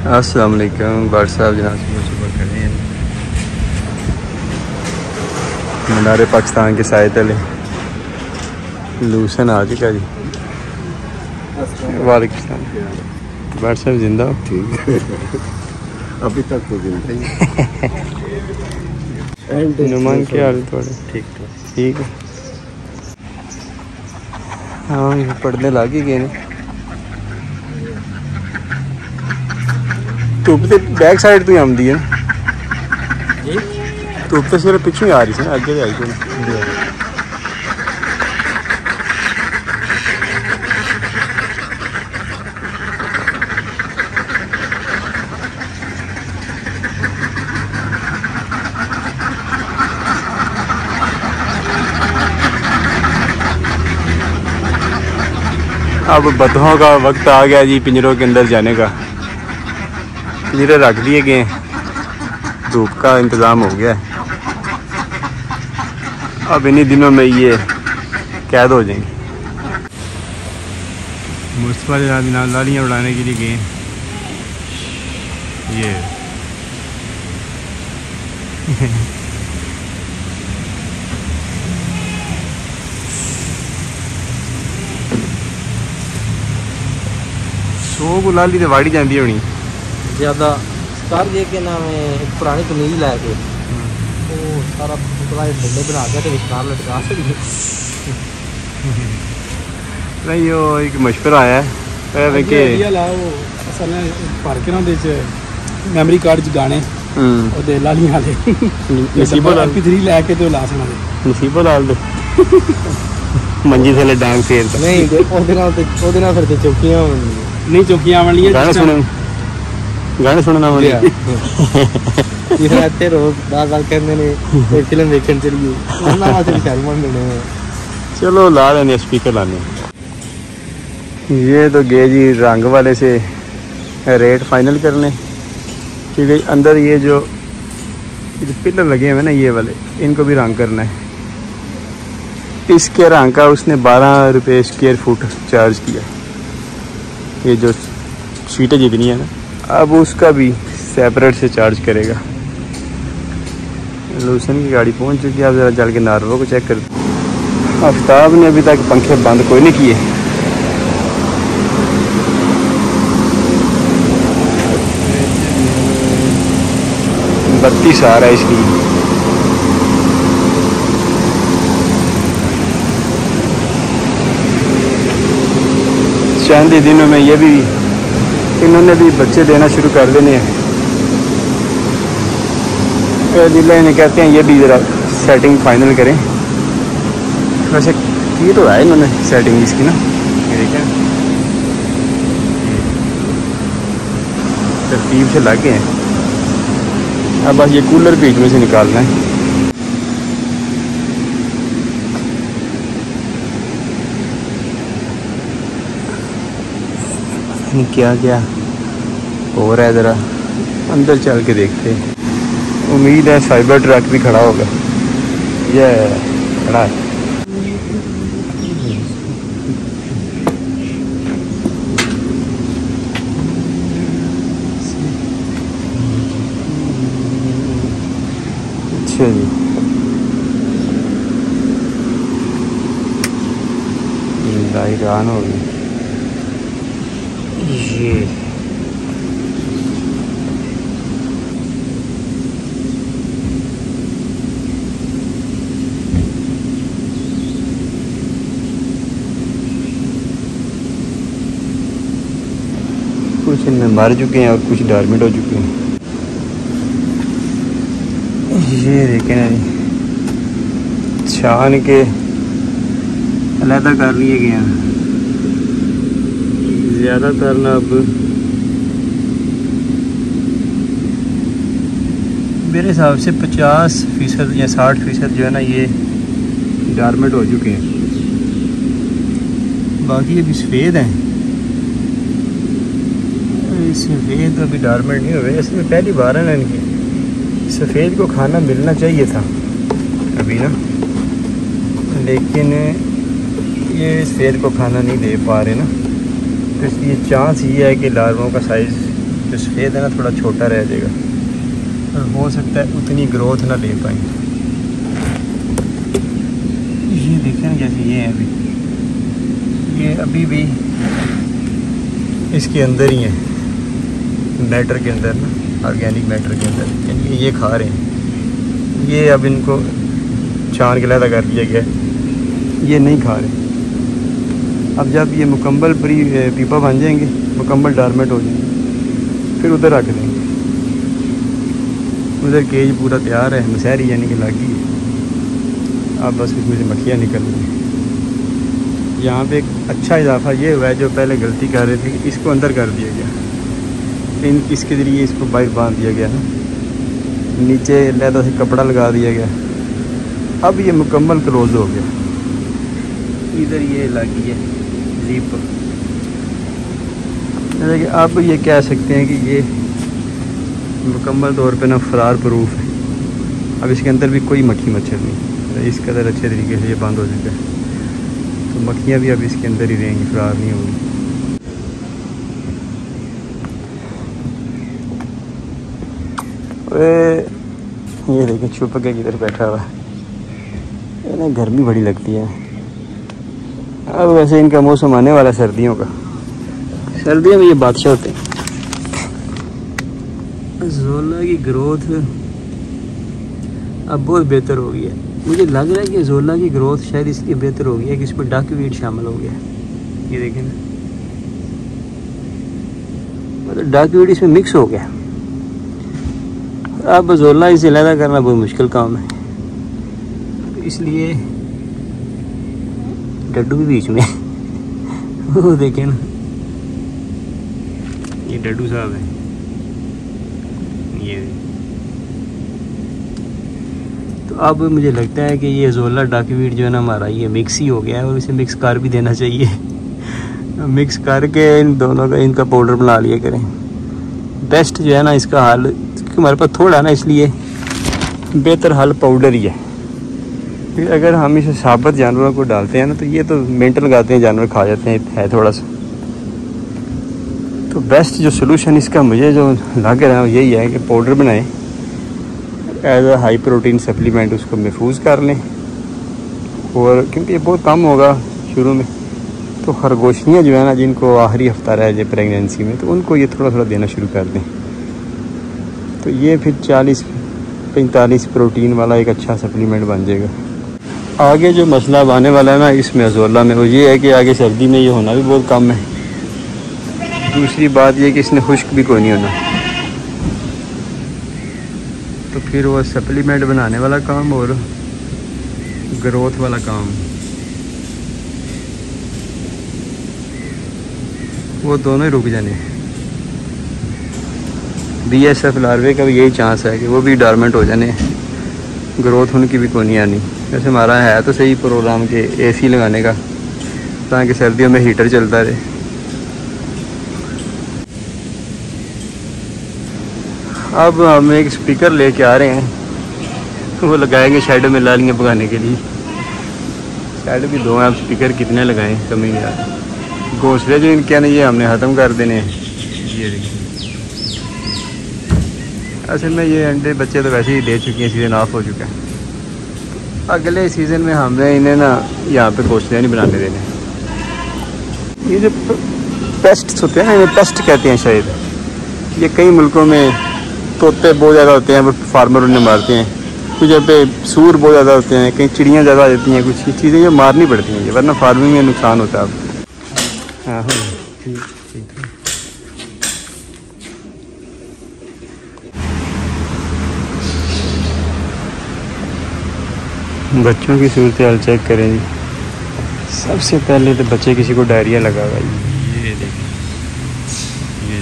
अस्सलाम वालेकुम बाट साहब जनाब सुबह खड़े हैं मीनार पाकिस्तान के साए तले। लूसन आ चुका जी। वालेकुम सलाम। बाट साहब जिंदा हो? ठीक है अभी तक तो जिंदा ही। नुमान क्या हाल है थोड़े? ठीक ठीक है। हाँ पढ़ने लग ही गए ने। धुप तो बैक साइड तो ही आती है। धुप तो सिर्फ पिछू ही आ रही थी ना, अगे आई थी। अब बतहों का वक्त आ गया जी पिंजरों के अंदर जाने का। पिंजरे रख दिए गए हैं, धूप का इंतज़ाम हो गया है। अब इन्हीं दिनों में ये कैद हो जाएंगे। मुस्तफा जनाब लालियाँ उड़ाने के लिए गए। ये सो को लाली तो वाड़ी जाती होनी ज़्यादा कर दे के नाम एक पुरानी कमीज लैके वो सारा डंडे बना के विचार लटका सकती। नहीं वो एक मशवरा आया है कि लाओ असल भर के ना मैमरी कार्ड च गाने और लालियां वाले नसीबो लाल MP3 लैके तो ला सुना दे नसीबो लाल दे मंजी थले डांग फेरदा नहीं ओदे नाल फिर ते चौकियां नहीं चौकियां वाली गाने सुनना वाली इतने रोज बार करने ने फिल्म देखने चलिए उन्होंने वास्ते शर्म देने। चलो ला लेने स्पीकर लाने। ये तो गए जी रंग वाले से रेट फाइनल करने, क्योंकि अंदर ये जो पिलर लगे हुए ना ये वाले इनको भी रंग करना है। इसके रंग का उसने 12 रुपये स्क्वायर फुट चार्ज किया। ये जो सीटें जितनी है ना अब उसका भी सेपरेट से चार्ज करेगा। लूसन की गाड़ी पहुंच चुकी है। अब ज़रा चल के नार्वो को चेक कर। आफ्ताब ने अभी तक पंखे बंद कोई नहीं किए। बत्ती आ रहा है इसकी। चंद ही दिनों में ये भी इन्होंने भी बच्चे देना शुरू कर देने हैं। दिल्ली ने कहते हैं ये भी ज़रा सेटिंग फाइनल करें। वैसे ये तो है इन्होंने सेटिंग इसकी ना, ये देखें तरतीब से लग गए हैं। अब बस ये कूलर बीच में से निकालना है। क्या क्या हो रहा है, ज़रा अंदर चल के देखते हैं। उम्मीद है साइबर ट्रक भी खड़ा होगा। ये खड़ा है। अच्छा जी लाइट ऑन हो गई। ये कुछ इनमें मर चुके हैं और कुछ डॉर्मेंट हो चुके हैं। ये देखें ना जी छान के अलहदा कर लिए गए हैं। ज़्यादातर ना अब मेरे हिसाब से 50% या 60% जो है ना ये डॉर्मेंट हो चुके हैं। बाकी अभी सफ़ेद हैं। सफ़ेद अभी डॉर्मेंट नहीं हुए। इसमें पहली बार है ना इनकी। सफ़ेद को खाना मिलना चाहिए था अभी ना, लेकिन ये सफ़ेद को खाना नहीं दे पा रहे ना, तो इसलिए चांस ये है कि लार्वों का साइज़ जो सफ़ेद है ना थोड़ा छोटा रह जाएगा और हो सकता है उतनी ग्रोथ ना ले पाए। ये देखें ना जैसे ये है अभी, ये अभी भी इसके अंदर ही है, मैटर के अंदर ना, ऑर्गेनिक मैटर के अंदर, यानी ये खा रहे हैं। ये अब इनको छान के लैदा कर दिया गया है, ये नहीं खा रहे। अब जब ये मुकम्मल पीपा बन जाएंगे, मुकम्मल डॉर्मेंट हो जाएंगे, फिर उधर रख देंगे। उधर केज पूरा तैयार है, मसहरी यानी कि लगी है। अब बस इसमें से मक्खियाँ निकल रही हैं। यहाँ पे एक अच्छा इजाफा ये हुआ है, जो पहले गलती कर रहे थे कि इसको अंदर कर दिया गया, इसके ज़रिए इसको बाहर बांध दिया गया ना, नीचे लहदा से कपड़ा लगा दिया गया। अब ये मुकम्मल क्लोज हो गया। इधर ये लगी है लीप, लेकिन अब ये कह सकते हैं कि ये मुकम्मल तौर पे ना फरार प्रूफ है। अब इसके अंदर भी कोई मक्खी मच्छर नहीं, इस कदर अच्छे तरीके से ये बंद हो चुका है, तो मक्खियाँ भी अब इसके अंदर ही रहेंगी, फरार नहीं होंगी। ये देखिए छुप के किधर बैठा हुआ है। इन्हें गर्मी बड़ी लगती है। अब वैसे इनका मौसम आने वाला है सर्दियों का, सर्दियों में ये बादशाह होते हैं। ज़ोला की ग्रोथ अब बहुत बेहतर हो गई है। मुझे लग रहा है कि ज़ोला की ग्रोथ शायद इसलिए बेहतर हो गई है कि इसमें डकवीड शामिल हो गया है। ये देखें ना, मतलब डकवीड इसमें मिक्स हो गया। अब ज़ोला इसे अलग करना बहुत मुश्किल काम है, इसलिए डड्डू भी बीच में वो देखें ना, ये डड्डू साहब है। ये तो अब मुझे लगता है कि ये ज़ोला डकवीड जो है ना हमारा, ये मिक्स ही हो गया है और इसे मिक्स कर भी देना चाहिए। मिक्स करके इन दोनों का इनका पाउडर बना लिया करें। बेस्ट जो है ना इसका हल, क्योंकि हमारे पास थोड़ा ना, इसलिए बेहतर हल पाउडर ही है। फिर अगर हम इसे साबुत जानवरों को डालते हैं ना, तो ये तो मिनट लगाते हैं, जानवर खा जाते हैं, है थोड़ा सा। तो बेस्ट जो सोल्यूशन इसका मुझे जो लग रहा है यही है कि पाउडर बनाएं, as a high protein supplement उसको महफूज कर लें। और क्योंकि ये बहुत कम होगा शुरू में, तो खरगोशियाँ जो है ना, जिनको आखिरी हफ्ता रह जाए प्रेगनेंसी में, तो उनको ये थोड़ा थोड़ा देना शुरू कर दें। तो ये फिर 40-45 प्रोटीन वाला एक अच्छा सप्लीमेंट बन जाएगा। आगे जो मसला अब आने वाला है ना इसमें ज़ोला में, वो ये है कि आगे सर्दी में ये होना भी बहुत कम है। दूसरी बात ये कि इसने खुश्क भी कोई नहीं होना, तो फिर वो सप्लीमेंट बनाने वाला काम और ग्रोथ वाला काम, वो दोनों ही रुक जाने। BSF लार्वे का भी यही चांस है कि वो भी डॉर्मेंट हो जाने, ग्रोथ उनकी भी कोई नहीं आनी। वैसे हमारा है तो सही प्रोग्राम के AC लगाने का, ताकि सर्दियों में हीटर चलता रहे। अब हम एक स्पीकर लेके आ रहे हैं, वो लगाएंगे शेड में लालियाँ पकाने के लिए। शेड भी 2 हैं, अब स्पीकर कितने लगाएं, कमी नहीं आ रही। घोंसले जो इनके नहीं, ये हमने ख़त्म कर देने हैं। ये देखिए, असल में ये अंडे बच्चे तो वैसे ही दे चुकी हैं, सीज़न ऑफ हो चुका है। अगले सीज़न में हमें इन्हें ना यहाँ पे घोंसले नहीं बनाने देने। ये जो पेस्ट्स होते हैं ना, इन्हें पेस्ट कहते हैं शायद। ये कई मुल्कों में तोते बहुत ज़्यादा होते हैं, फार्मर उन्हें मारते हैं। कुछ जगह पे सूर बहुत ज़्यादा होते हैं, कहीं चिड़ियाँ ज़्यादा आ जाती हैं। कुछ चीज़ें जो मारनी पड़ती हैं, वरना फार्मिंग में नुकसान होता है। हाँ ठीक ठीक। बच्चों की सूरत हाल चेक करें जी। सबसे पहले तो बच्चे किसी को डायरिया लगा हुआ है। ये देखिए, ये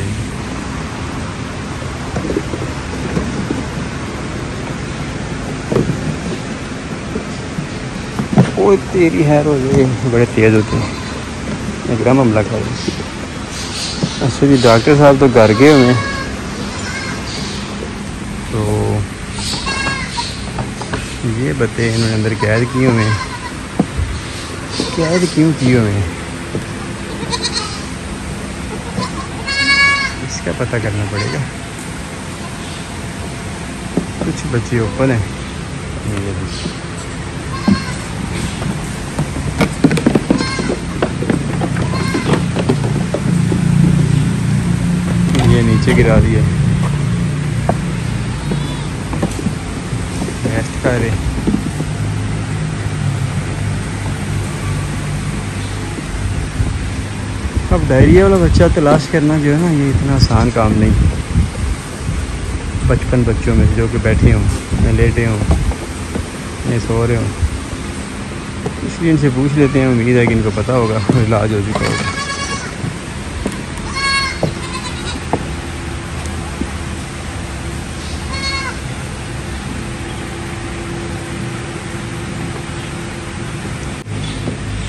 वो तेरी हैर हो गई, बड़े तेज़ होते हैं, एकदम हमला कर। अच्छा जी, डॉक्टर साहब तो घर गए हुए हैं, तो ये बते इन्होंने अंदर कैद किए हुए हैं। कैद क्यों किए हुए हैं? इसका पता करना पड़ेगा। कुछ बच्चे ओपन है। ये नीचे गिरा दिए नेस्ट का रे। अब डायरिया वाला बच्चा तलाश करना जो है ना, ये इतना आसान काम नहीं है। 55 बच्चों में जो कि बैठे हों या लेटे हों या सो रहे हों, इसलिए इनसे पूछ लेते हैं। उम्मीद है कि इनको पता होगा, इलाज हो चुका होगा।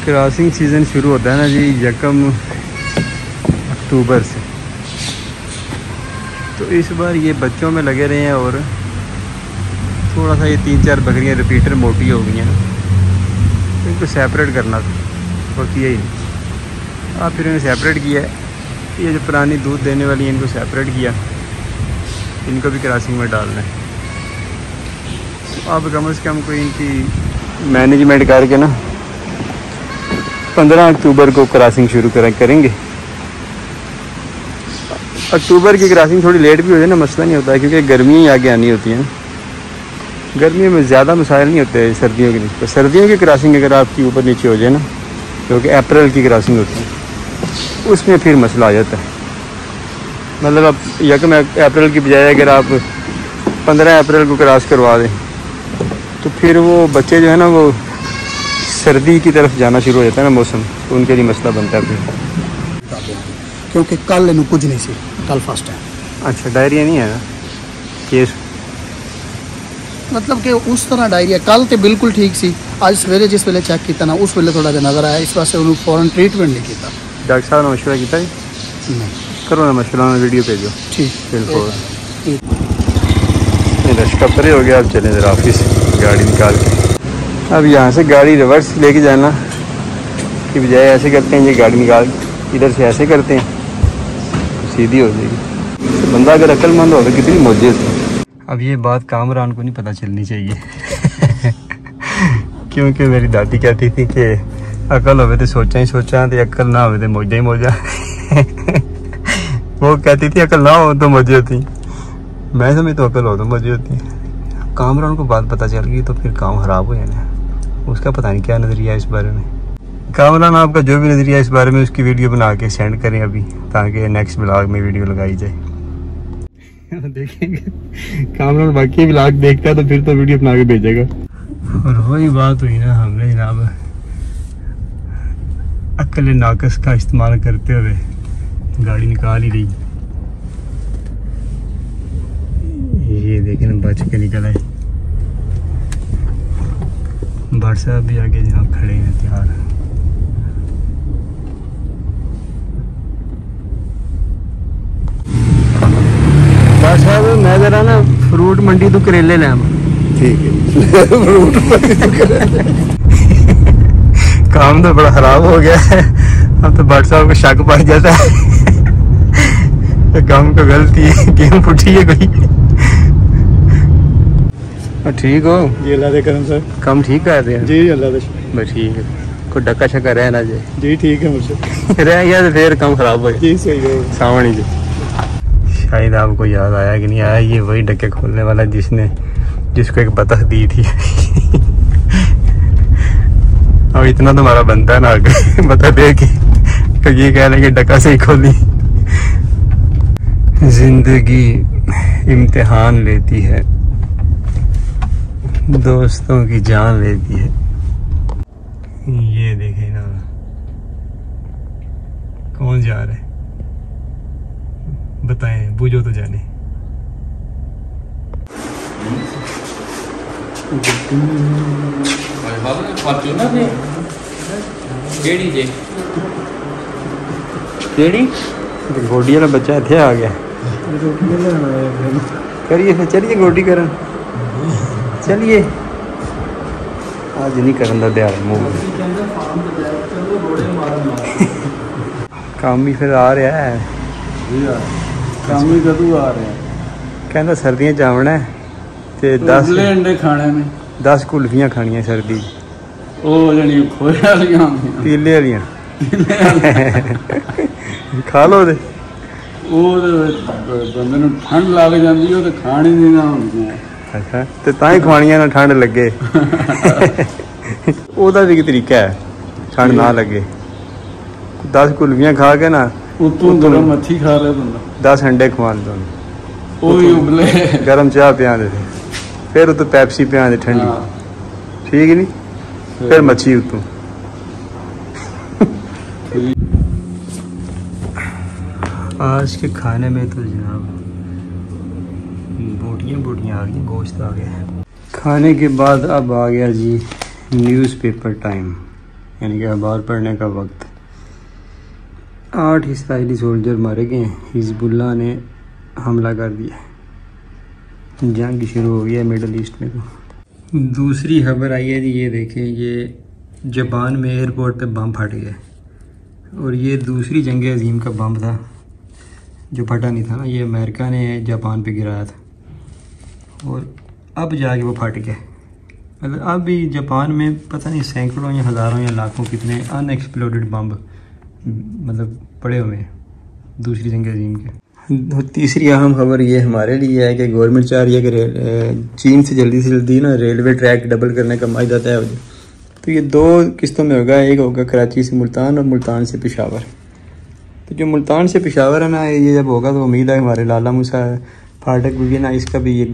क्रॉसिंग सीज़न शुरू होता है ना जी 1 अक्टूबर से। तो इस बार ये बच्चों में लगे रहे हैं और थोड़ा सा ये 3-4 बकरियां रिपीटर मोटी हो गई हैं, तो इनको सेपरेट करना होती है ही नहीं। अब फिर इन्हें सेपरेट किया है। ये जो पुरानी दूध देने वाली है इनको सेपरेट किया, इनको भी क्रॉसिंग में डालना है। अब कम से कम कोई इनकी मैनेजमेंट करके ना 15 अक्टूबर को क्रॉसिंग शुरू करेंगे। अक्टूबर की क्रॉसिंग थोड़ी लेट भी हो जाए ना, मसला नहीं होता है, क्योंकि गर्मियाँ आगे आनी होती हैं। गर्मियों में ज़्यादा मसाइल नहीं होते सर्दियों के निस्बत। सर्दियों की क्रॉसिंग अगर आपकी ऊपर नीचे हो जाए ना, क्योंकि अप्रैल की क्रॉसिंग होती है, उसमें फिर मसला आ जाता है। मतलब अब 1 अप्रैल की बजाय अगर आप 15 अप्रैल को क्रॉस करवा दें, तो फिर वो बच्चे जो है ना, वो सर्दी की तरफ जाना शुरू हो जाता है ना मौसम, तो उनके लिए मसला बनता है फिर। क्योंकि कल इन्हों कुछ नहीं सी, कल फर्स्ट है। अच्छा, डायरिया नहीं है ना केस? मतलब कि उस तरह डायरिया कल तो बिल्कुल ठीक सी, आज सवेरे जिस वेले चेक किया ना, उस वेले थोड़ा जिहा नज़र आया। इस वास्ते उन्होंने फौरन ट्रीटमेंट नहीं किया। डॉक्टर साहब ने मशवरा किया? नहीं करो ना मशवरा, में वीडियो भेजो। ठीक बिल्कुल। रश्का परे हो गया। अब चलें ज़रा ऑफिस, गाड़ी निकाल के। अब यहाँ से गाड़ी रिवर्स लेके जाना की बजाय ऐसे करते हैं, ये गाड़ी निकाल इधर से ऐसे करते हैं, सीधी हो जाएगी। तो बंदा अगर अक्लमंद हो तो कितनी मौजूद है। अब ये बात कामरान को नहीं पता चलनी चाहिए क्योंकि मेरी दादी कहती थी कि अकल होवे तो सोचा ही सोचा, तो अकल ना होवे तो मौजा ही मौजा वो कहती थी अकल ना हो तो मौजे होती, मैं समझ तो अकल हो तो मौजे होती। कामरान को बात पता चल गई तो फिर काम खराब हो जाना। उसका पता नहीं क्या नज़रिया इस बारे में। कामरान आपका जो भी नज़रिया इस बारे में, उसकी वीडियो बना के सेंड करें अभी, ताकि नेक्स्ट ब्लॉग में वीडियो लगाई जाए। देखेंगे कामरान बाकी ब्लॉग देखता है तो फिर तो वीडियो बना के भेजेगा। और वही बात हुई ना, हमने जनाब अक्ल नाकस का इस्तेमाल करते हुए गाड़ी निकाल ही ली। ये देखें ना, बच के निकल आए। भट्ट साहब भी आगे जनाब खड़े हैं तैयार। भट्ट साहब मैं जरा ना फ्रूट मंडी तो करेले ले आवा। ठीक है फ्रूट मंडी तो करेले काम तो बड़ा खराब हो गया है। अब तो भट्ट साहब को शक पड़ जाता है काम को गलती है, गेम फुटी है कोई। ठीक हो जी? अल्लाह दे करम सर, काम ठीक कर रहे हैं जी? अल्लाह दे बस ठीक है, कोई डक्का शक्का रहना जाए जी? ठीक है मुझसे रह गया तो फिर काम खराब हो जी। सही है सावनी जी। शायद आपको याद आया कि नहीं आया, ये वही डक्के खोलने वाला जिसको एक बतख दी थी अब इतना तो हमारा बनता है ना बतख दे के, तो ये कह रहे कि डक्का से ही खोली। जिंदगी इम्तिहान लेती है, दोस्तों की जान लेती है। ये देखे ना कौन जा रहा है, बताएं, बूझो तो जाने। गोडी वाला बच्चा इतने आ गया। करिए फिर, चलिए गोडी करन, चलिए। आज नहीं करन दा ध्यान मुँह काम भी फिर आ रहा है। शामी कदू आ रहे हैं कहना सर्दियां च आवना है ते 10 अंडे खाने ने 10 कुल्फियां खानियां सर्दी ओ जणी खोए वालियां पीले वालियां खा लो ते बंदे नूं ठंड लग जांदी ओ ते खाण ही नहीं ना हुंदी अच्छा ते तां ही खवाणियां ना ठंड लगे ओदा भी तरीका है ठंड ना लगे 10 कुल्फियां खा के ना उतों गरम मच्छी खा रहे बंदा 10 अंडे खवा दो वो भी उबले गरम चाह पिया दे फिर उतो पेप्सी पिया दे ठंडी ठीक नहीं फिर मच्छी उतों आज के खाने में तो जनाब बोटियाँ आ गई गोश्त आ गया खाने के बाद अब आ गया जी न्यूज़पेपर टाइम यानी कि अखबार पढ़ने का वक्त 8 इसराइली सोल्जर मारे गए हिजबुल्लाह ने हमला कर दिया जंग शुरू हो गया मिडल ईस्ट में तो दूसरी खबर आई है जी ये देखें ये जापान में एयरपोर्ट पे बम फट गया और ये दूसरी जंग अजीम का बम था जो फटा नहीं था ना ये अमेरिका ने जापान पे गिराया था और अब जाके वो फट गया मतलब अब भी जापान में पता नहीं सैकड़ों या हज़ारों या लाखों कितने अनएक्सप्लोडेड बम मतलब पड़े हुए हैं दूसरी जंग अजीम के। तीसरी अहम खबर ये हमारे लिए है कि गवर्नमेंट चाह रही है कि चीन से जल्दी ना रेलवे ट्रैक डबल करने का माहिदा तय हो जाए तो ये 2 किस्तों में होगा एक होगा कराची से मुल्तान और मुल्तान से पेशावर तो जो मुल्तान से पेशावर है ना ये जब होगा तो उम्मीद है हमारे लाला मूसा फाटक भी ना इसका भी ये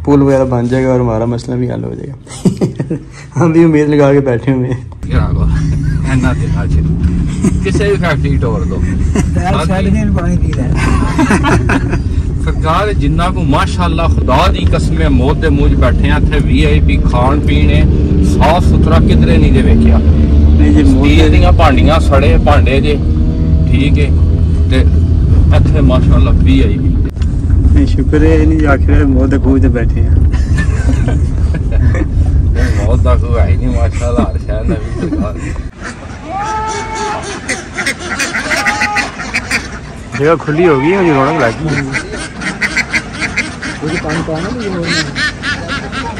पुल वगैरह बन जाएगा और हमारा मसला भी हल हो जाएगा हम भी उम्मीद लगा के बैठे हुए हैं सरकार जिन्ना को माशाअल्लाह खुदा दी कसम मौत दे मुंह बैठे हैं इत्थे VIP खान पीने साफ सुथरा किधरे नहीं दे वेखिया स्टील दियां भांडियां सड़े भांडे जे ठीक है ते इत्थे माशाअल्लाह VIP शुक्र है नहीं आखिर मौत दे खूह ते बैठे हैं मौत दा खूह है नहीं माशाअल्लाह हर शहर नवी सरकार जगह खुली होगी और रौनक लगी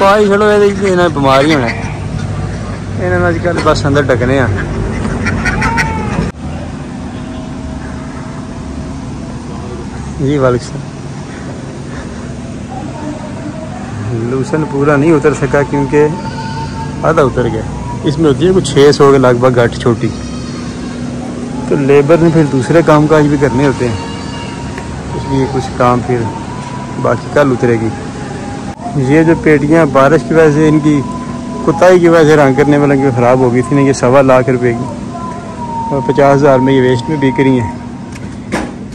पाई चलो ये बीमारी होना इन्होंने अजकल बस अंदर ढकने जी वालेकुम लूसन पूरा नहीं उतर सका क्योंकि आधा उतर गया इसमें होती है कुछ 600 के लगभग गाठ छोटी तो लेबर ने फिर दूसरे काम काज भी करने होते हैं इसलिए कुछ काम फिर बाकी कल उतरेगी ये जो पेटियां बारिश की वजह से इनकी कुताई की वजह से रंग करने वाले की ख़राब हो गई थी ना ये 1.25 लाख रुपए की और 50,000 में ये वेस्ट में बिक रही हैं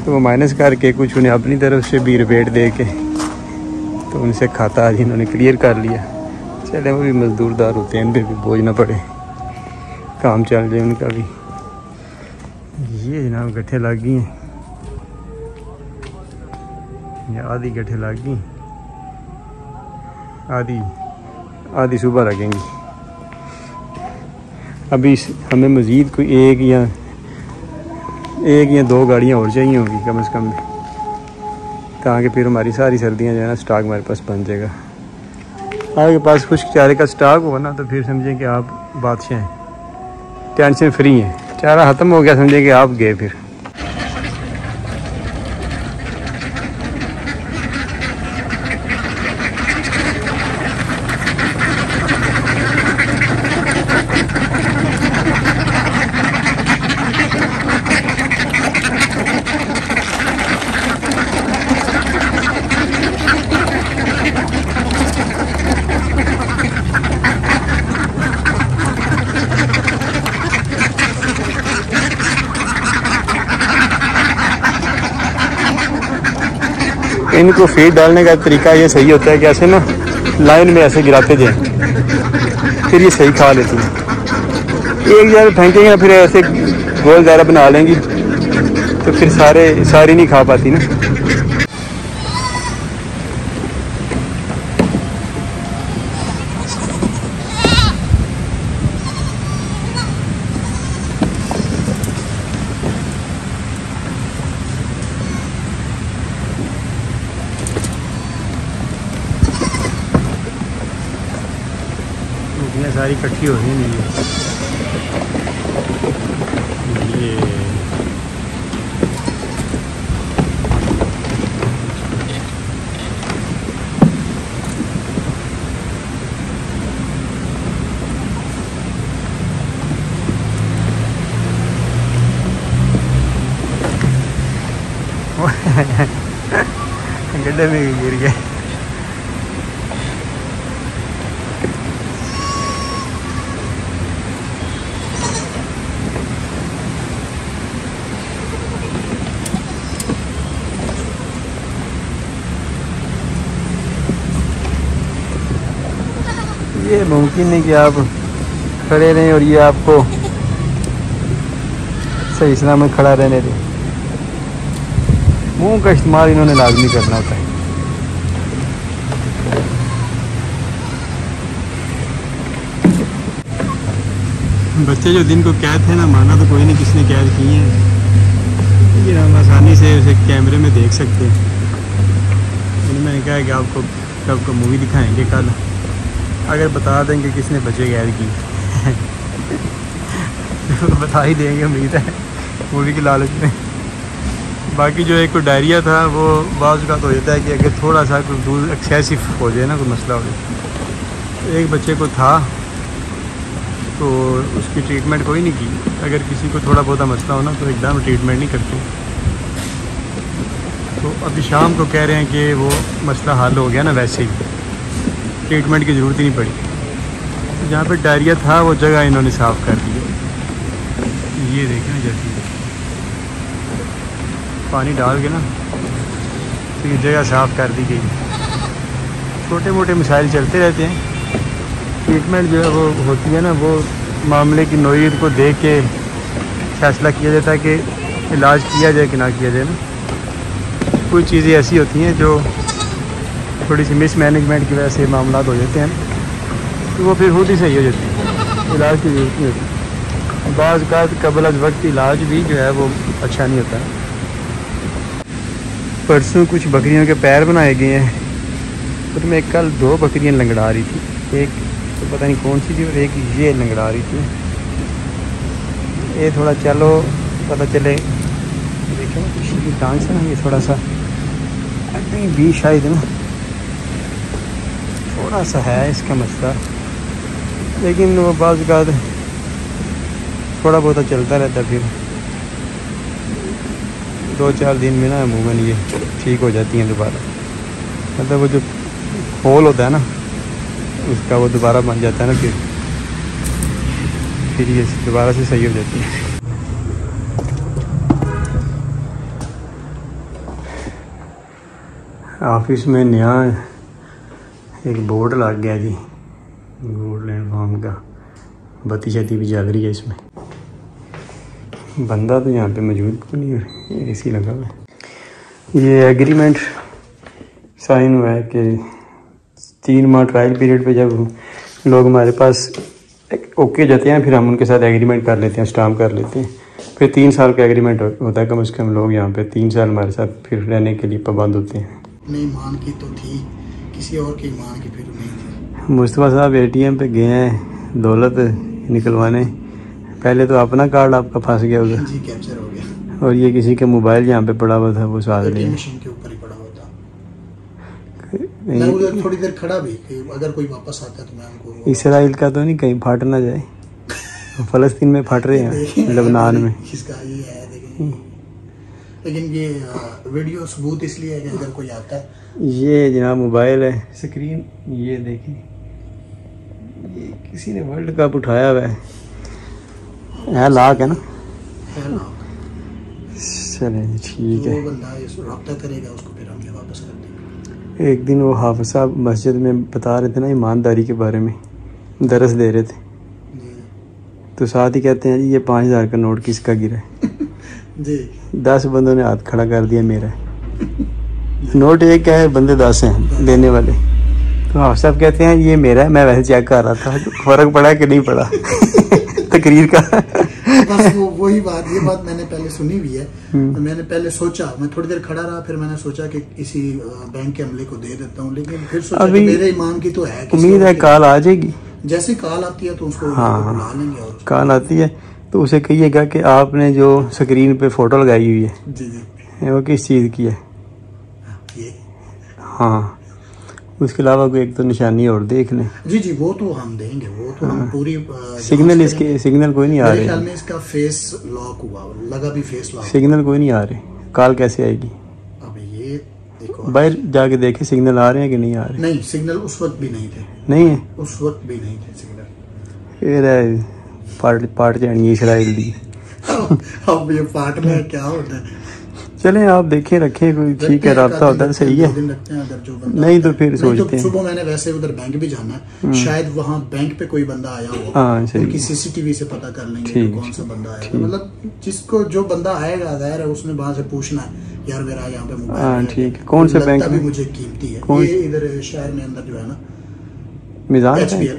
तो वो माइनस करके कुछ उन्हें अपनी तरफ से भी रिपेट दे के तो उनसे खाता आज इन्होंने क्लियर कर लिया चले वो भी मजदूरदार होते हैं इन पर भी बोझ ना पड़े काम चल जाए उनका भी। ये जनाब गट्ठे लग गई हैं ये आधी गट्ठे लग गई आधी सुबह लगेंगी अभी हमें मज़ीद कोई एक या 2 गाड़ियाँ और चाहिए होंगी कम से कम ताकि फिर हमारी सारी सर्दियाँ जो है ना स्टॉक हमारे पास बन जाएगा आपके पास खुश्क चारे का स्टॉक होगा ना तो फिर समझें कि आप बादशाह हैं टेंशन फ्री हैं चारा ख़त्म हो गया समझें कि आप गए फिर इनको फीड डालने का तरीका ये सही होता है कि ऐसे ना लाइन में ऐसे गिराते जाएं फिर ये सही खा लेती हैं एक जगह फेंकेंगे ना फिर ऐसे गोल दायरा बना लेंगी तो फिर सारी नहीं खा पाती ना। सारी इकट्ठी हो रही नहीं है। ये गड्ढे में गिर गए। ये मुमकिन नहीं कि आप खड़े रहें और ये आपको सही सलामत खड़ा रहने दें। मुंह का इस्तेमाल इन्होंने लाजमी करना होता है। बच्चे जो दिन को कैद थे ना, माना तो कोई नहीं किसने कैद किए हैं, लेकिन हम आसानी से उसे कैमरे में देख सकते हैं। मैंने कहा कि आपको मूवी दिखाएंगे कल, अगर बता देंगे किसने बच्चे कैद की तो बता ही देंगे, उम्मीद है, मूवी के लालच में। बाकी जो एक कोई डायरिया था वो बाज़ का तो होता है कि अगर थोड़ा सा कोई दूध एक्सेसिव हो जाए ना, कोई मसला हो जाए। एक बच्चे को था तो उसकी ट्रीटमेंट कोई नहीं की। अगर किसी को थोड़ा बहुत मसला हो ना तो एकदम ट्रीटमेंट नहीं करते। तो अभी शाम को कह रहे हैं कि वो मसला हल हो गया ना, वैसे ही ट्रीटमेंट की ज़रूरत ही नहीं पड़ी। जहाँ पे डायरिया था वो जगह इन्होंने साफ़ कर दी। ये देखें ना, जैसे पानी डाल के ना तो ये जगह साफ़ कर दी गई। छोटे मोटे मसाइल चलते रहते हैं। ट्रीटमेंट जो है वो होती है ना, वो मामले की नोयत को देख के फैसला किया जाता है कि इलाज किया जाए कि ना किया जाए ना। कुछ चीज़ें ऐसी होती हैं जो थोड़ी सी मिसमैनेजमेंट की वजह से मामला हो जाते हैं, तो वो फिर खुद ही सही हो जाती है, इलाज की ज़रूरत नहीं होती। बाज़ का कबल अज़ वक्त इलाज भी जो है वो अच्छा नहीं होता है। परसों कुछ बकरियों के पैर बनाए गए हैं, और मैं कल 2 बकरियां लंगड़ा रही थी। एक तो पता नहीं कौन सी थी और एक ये लंगड़ा रही थी। ये थोड़ा चलो पता चले, देखो पिछली टांग से ना ये थोड़ा सा अभी भी शायद ना थोड़ा सा है इसका मसला, लेकिन वो बाज़ का थोड़ा बहुत चलता रहता। फिर 2-4 दिन में ना अमूमन ये ठीक हो जाती हैं दोबारा। मतलब वो जो होल होता है ना उसका वो दोबारा बन जाता है ना, फिर ये दोबारा से सही हो जाती है। ऑफिस में नया एक बोर्ड लग गया जी, वुडलैंड फार्म का। बत्ती शती भी जल रही है इसमें। बंदा तो यहाँ पे मौजूद को नहीं है, एसी लगा हुआ है। ये एग्रीमेंट साइन हुआ है कि 3 माह ट्रायल पीरियड पे जब लोग हमारे पास ओके जाते हैं फिर हम उनके साथ एग्रीमेंट कर लेते हैं, स्टाम्प कर लेते हैं। फिर 3 साल का एग्रीमेंट होता है कम से कम। लोग यहाँ पे 3 साल हमारे साथ फिर रहने के लिए पाबंद होते हैं। नहीं मान की तो थी, किसी और की मान की फिर नहीं थी। मुस्तफ़ा साहब ATM पे गए हैं दौलत निकलवाने। पहले तो अपना कार्ड आपका फंस गया होगा जी, कैप्चर हो गया, और ये किसी का मोबाइल यहाँ पे पड़ा हुआ था वो साथ ले मशीन के ऊपर ही पड़ा हुआ था। मैं उधर थोड़ी देर खड़ा भी कि अगर कोई वापस आता तो मैं उनको। इसराइल का तो नहीं कहीं फट ना जाए, फ़लस्तीन में फट रहे हैं, लबनान में। इसका ये है देखिए, लेकिन ये वीडियो सबूत इसलिए है कि अगर कोई आता है। ये जनाब मोबाइल है, स्क्रीन ये देखें, ये किसी ने वर्ल्ड कप उठाया हुआ है। लाख है ना, चलें ठीक है। वो बंदा रब्ता करेगा उसको फिर हमने वापस कर देंगे। एक दिन वो हाफिज़ साहब मस्जिद में बता रहे थे ना ईमानदारी के बारे में, दरस दे रहे थे, तो साथ ही कहते हैं जी ये 5000 का नोट किसका गिरा है जी। 10 बंदों ने हाथ खड़ा कर दिया मेरा नोट एक है, बंदे 10 हैं देने वाले। तो हाफिज़ साहब कहते हैं ये मेरा है, मैं वैसे चेक कर रहा था, फ़र्क पड़ा कि नहीं पड़ा तकरीर का। बस वही बात, ये बात मैंने पहले सुनी हुई है। तो मैंने पहले सोचा, मैं थोड़ी देर खड़ा रहा, फिर मैंने सोचा कि किसी बैंक के अमले को दे देता हूँ, लेकिन फिर सोचा कि मेरे ईमान की तो है, उम्मीद है कल आ जाएगी। जैसे कॉल आती है तो उसको हाँ बुला लेंगे। और कॉल आती है तो उसे कहिएगा कि आपने जो स्क्रीन पे फ़ोटो लगाई हुई है जी जी वो किस चीज़ की है। ये हाँ उसके अलावा कोई एक तो निशानी और देख लें। जी जी वो तो हम देंगे, वो तो हम पूरी सिग्नल इसके सिग्नल कोई नहीं आ मेरे ख्याल रहे। में इसका फेस लॉक हुआ लगा भी फेस लॉक। सिग्नल कोई नहीं आ रहे, कॉल कैसे आएगी? अब ये एक और बाहर जाके देखे सिग्नल आ रहे हैं कि नहीं आ रहे। नहीं सिग्नल उस वक्त भी नहीं थे, नहीं है उस वक्त भी नहीं थे सिग्नल। फिर पार्ट जानी है इसराइल दी। अब ये पार्ट में क्या होता है? चलें आप देखें रखें कोई ठीक है राब्ता होता है सही है, रखते हैं अगर जो बंदा नहीं तो फिर नहीं सोचते तो हैं। सुबह मैंने वैसे उधर बैंक भी जाना है, शायद वहाँ बैंक पे कोई बंदा आया हो, हाँ सही उनकी सीसीटीवी से पता कर लेंगे ठीक, कि कौन सा बंदा आएगा। मतलब जिसको जो बंदा आएगा जाहिर है उसने वहाँ से पूछना है यार मेरा यहाँ पे मोबाइल हाँ है, ठीक है। कौन से लगता बैंक भी में? मुझे कीमती है कौन- ये इधर शहर में अंदर जो है ना मिजान HBL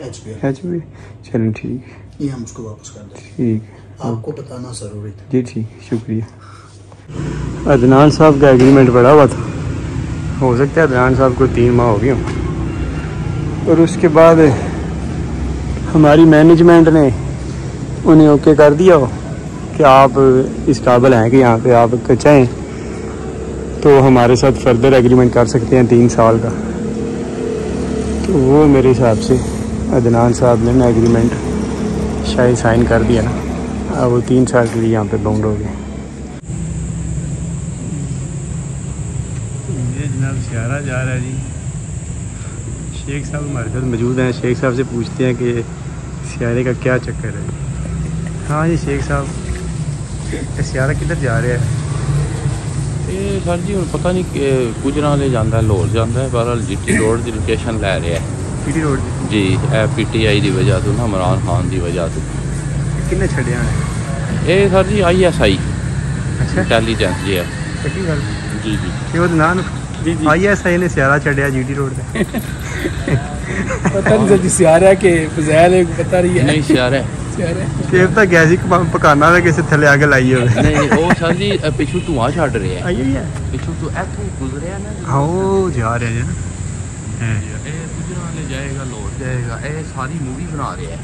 HB। चलें ठीक ये हम उसको वापस कर दें। ठीक आपको बताना जरूरी था। जी ठीक शुक्रिया। अदनान साहब का एग्रीमेंट पड़ा हुआ था, हो सकता है अदनान साहब को 3 माह हो गए हों और उसके बाद हमारी मैनेजमेंट ने उन्हें ओके कर दिया हो कि आप इस काबिल हैं कि यहाँ पे आप चाहें तो हमारे साथ फर्दर एग्रीमेंट कर सकते हैं 3 साल का। तो वो मेरे हिसाब से अदनान साहब ने ना एग्रीमेंट शायद साइन कर दिया ना, अब वो 3 साल के लिए यहाँ पे बाउंड हो गए। ये जनाब सियारा जा रहा है जी। शेख साहब हमारे साथ मौजूद हैं, शेख साहब से पूछते हैं कि सियारे का क्या चक्कर है। हाँ जी शेख साहब, ये सियारा किधर जा रहा है? ਇਹ ਸਰ ਜੀ ਹੁਣ ਪਤਾ ਨਹੀਂ ਕਿ ਗੁਜਰਾਂ ਵਾਲੇ ਜਾਂਦਾ ਲਾਹੌਰ ਜਾਂਦਾ ਹੈ, ਬਹਰਹਾਲ GT ਰੋਡ ਦੀ ਲੋਕੇਸ਼ਨ ਲੈ ਰਿਹਾ ਹੈ पीटी रोड ਜੀ। ਇਹ PTI ਦੀ ਵਜ੍ਹਾ ਤੋਂ ਨਾ, ਇਮਰਾਨ ਖਾਨ ਦੀ ਵਜ੍ਹਾ ਤੋਂ। किन्ने छड़िया ने? ਇਹ ਸਰ ਜੀ ISI अच्छा ਇੰਟੈਲੀਜੈਂਸ ਜੀ ਹੈ सही गल ਜੀ जी कि वो नान जी जी ISI ने सियारा छड़िया GT रोड पे। पता नहीं जल्दी से आ रहा है कि फजैल है बता रही है ਨਹੀਂ ਸਿਆਰ ਹੈ सेब तो गैसी पकाना है किसी थले आगे लाई हो। ਨਹੀਂ ਉਹ ਸਰ ਜੀ ਪਿੱਛੋਂ ਧੂਆਂ ਛੱਡ ਰਿਹਾ ਹੈ, आई हुई है ਪਿੱਛੋਂ ਤੋਂ ਇੱਥੋਂ ਗੁਜ਼ਰਿਆ ਨਾ हाँ वो जा रहे हैं ना ਇਹ ਗੁਜਰਾਂ ਵਾਲੇ ਜਾਏਗਾ ਲਾਹੌਰ ਜਾਏਗਾ, ਇਹ ਸਾਰੀ ਮੂਵੀ ਬਣਾ ਰਿਹਾ ਹੈ।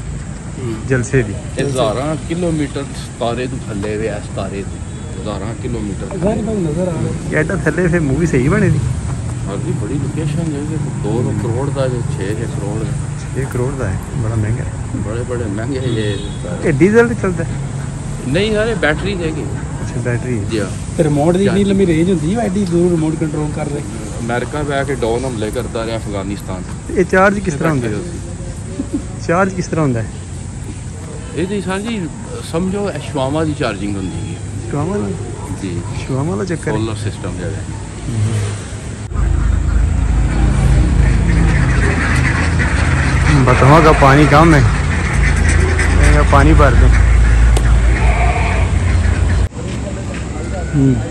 जलसे दी ਇਹ ਹਜ਼ਾਰਾਂ ਕਿਲੋਮੀਟਰ ਸਤਾਰੇ ਤੋਂ ਥੱਲੇ ਵੇ, ਸਤਾਰੇ ਤੋਂ ਹਜ਼ਾਰਾਂ ਕਿਲੋਮੀਟਰ नजर आ रहा है। एडा थले फिर मूवी सही बने थी। और भी बड़ी लोकेशन है, 2 करोड़ का जो 6 करोड़ का, 1 करोड़ का है, बड़ा महंगा है। बड़े बड़े महंगे ये ये डीजल पे चलता है? नहीं सारे बैटरी देगी अच्छा बैटरी है। जी हाँ। ਤੇ ਰਿਮੋਟ ਦੀ ਇੰਨੀ ਲੰਮੀ ਰੇਂਜ ਹੁੰਦੀ ਹੈ, ਐਡੀ ਦੂਰ ਰਿਮੋਟ ਕੰਟਰੋਲ ਕਰ ਰਹੇ। अमेरिका बह के डॉन हमले करता रहा अफगानिस्तान। ये चार्ज किस तरह होता है? चार्ज किस तरह होता है? ये सर जी समझो शवामा की चार्जिंग होंगी है शुआमा जी, वाला चक्कर है। सोलर सिस्टम जो है। बतवा का पानी कम है, इनका पानी भर दें।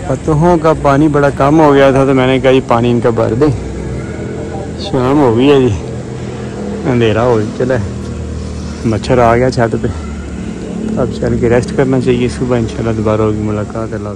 पतों का पानी बड़ा कम हो गया था तो मैंने कहा जी पानी इनका भर दें। शाम हो गई है जी, अंधेरा हो चला है, मच्छर आ गया छत पे। अब चल के रेस्ट करना चाहिए, सुबह इंशाल्लाह दोबारा होगी मुलाकात। अल्लाह।